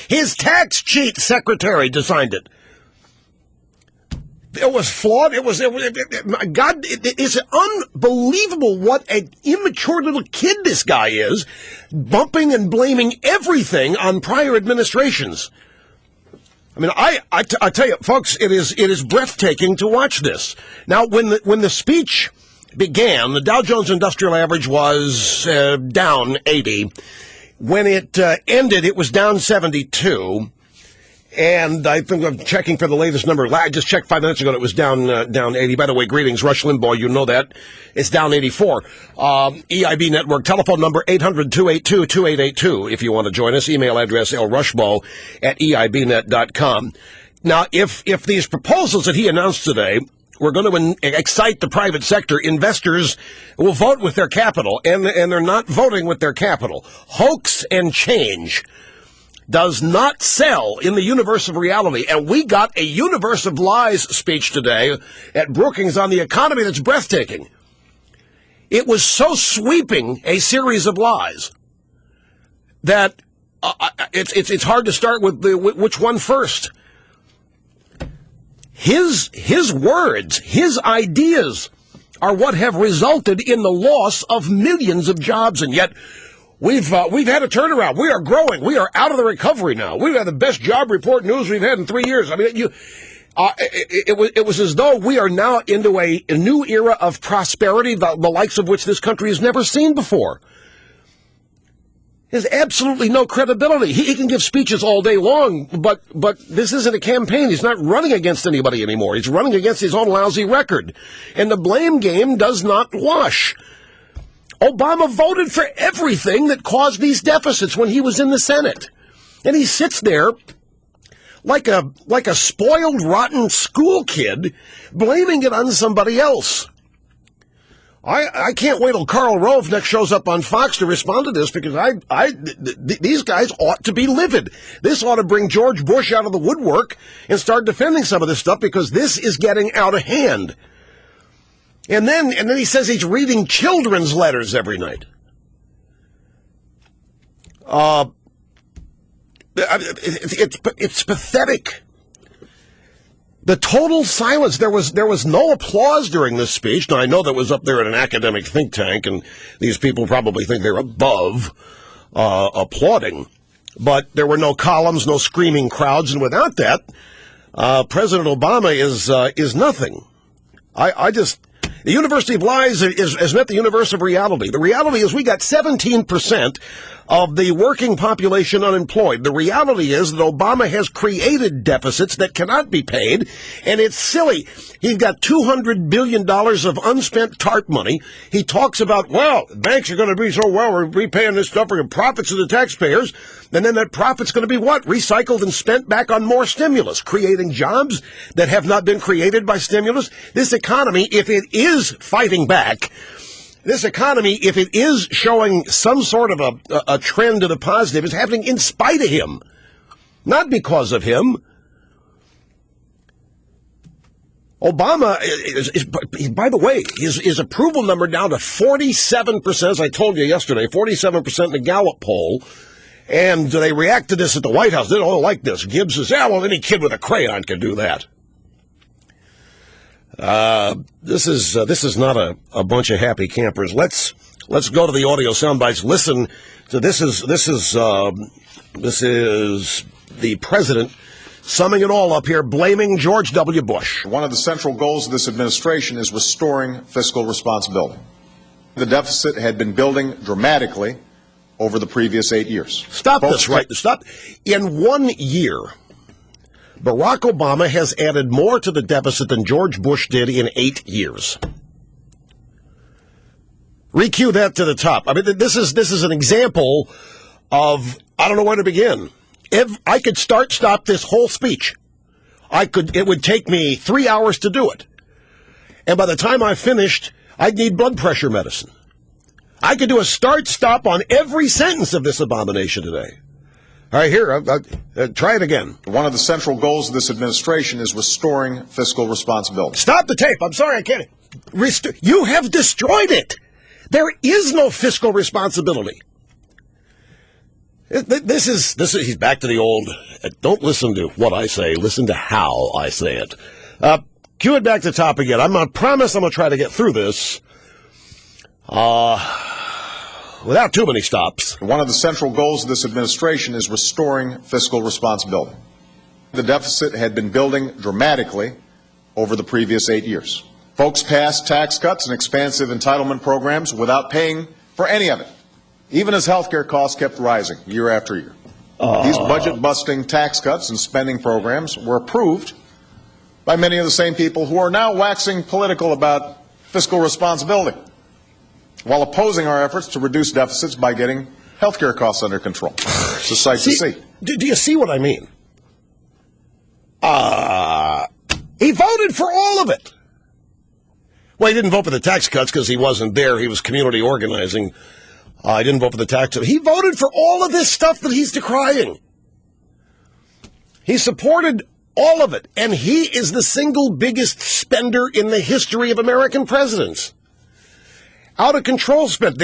His tax cheat secretary signed it. It was flawed. My God, it's unbelievable what an immature little kid this guy is, bumping and blaming everything on prior administrations. I mean, I tell you, folks, it is breathtaking to watch this. Now, when the speech began, the Dow Jones Industrial Average was down 80. When it ended, it was down 72. And I think I'm checking for the latest number. I just checked 5 minutes ago. It was down 80. By the way, greetings, Rush Limbaugh. You know that. It's down 84. EIB Network telephone number 800-282-2882. If you want to join us, email address lrushbaugh@eibnet.com. Now, if these proposals that he announced today were going to excite the private sector, investors will vote with their capital, and they're not voting with their capital. Hoax and change does not sell in the universe of reality. And we got a universe of lies speech today at Brookings on the economy that's breathtaking. It was so sweeping a series of lies that it's hard to start with which one first. His words, his ideas are what have resulted in the loss of millions of jobs, and yet We've had a turnaround. We are growing. We are out of the recovery now. We've had the best job report news we've had in 3 years. I mean, it was as though we are now into a new era of prosperity, the likes of which this country has never seen before. There's absolutely no credibility. He can give speeches all day long, but this isn't a campaign. He's not running against anybody anymore. He's running against his own lousy record. And the blame game does not wash. Obama voted for everything that caused these deficits when he was in the Senate. And he sits there like a spoiled, rotten school kid, blaming it on somebody else. I can't wait till Karl Rove next shows up on Fox to respond to this, because these guys ought to be livid. This ought to bring George Bush out of the woodwork and start defending some of this stuff, because this is getting out of hand. And then he says he's reading children's letters every night. It's pathetic. The total silence. There was no applause during this speech. Now, I know that was up there at an academic think tank, and these people probably think they're above applauding. But there were no columns, no screaming crowds, and without that, President Obama is nothing. The University of Lies has met the universe of reality. The reality is we got 17% of the working population unemployed. The reality is that Obama has created deficits that cannot be paid, and it's silly. He's got $200 billion of unspent TARP money. He talks about, well, banks are going to be so well, we're repaying this stuff for profits of the taxpayers, and then that profit's going to be what? Recycled and spent back on more stimulus, creating jobs that have not been created by stimulus. This economy, if it is fighting back, this economy, if it is showing some sort of a trend to the positive, is happening in spite of him, not because of him. Obama is by the way, his approval number down to 47%, as I told you yesterday, 47% in the Gallup poll. And they react to this at the White House. They don't like this. Gibbs says, yeah, well, any kid with a crayon can do that. This is not a bunch of happy campers. Let's go to the audio sound bites. Listen to this is the president summing it all up here, blaming George W. Bush. One of the central goals of this administration is restoring fiscal responsibility. The deficit had been building dramatically over the previous 8 years. Stop. In 1 year, Barack Obama has added more to the deficit than George Bush did in 8 years. Recue that to the top. I mean, this is an example of, I don't know where to begin. If I could stop this whole speech, it would take me 3 hours to do it. And by the time I finished, I'd need blood pressure medicine. I could do a stop on every sentence of this abomination today. All right, here, try it again. One of the central goals of this administration is restoring fiscal responsibility. Stop the tape. I'm sorry, I can't. You have destroyed it. There is no fiscal responsibility. This is he's back to the old, don't listen to what I say, listen to how I say it. Cue it back to the top again. I promise I'm going to try to get through this without too many stops. One of the central goals of this administration is restoring fiscal responsibility. The deficit had been building dramatically over the previous 8 years. Folks passed tax cuts and expansive entitlement programs without paying for any of it, even as health care costs kept rising year after year. These budget-busting tax cuts and spending programs were approved by many of the same people who are now waxing political about fiscal responsibility, while opposing our efforts to reduce deficits by getting health care costs under control. It's a sight to see. Do you see what I mean? He voted for all of it. Well, he didn't vote for the tax cuts because he wasn't there. He was community organizing. He didn't vote for the tax cuts. He voted for all of this stuff that he's decrying. He supported all of it, and he is the single biggest spender in the history of American presidents. Out of control spent.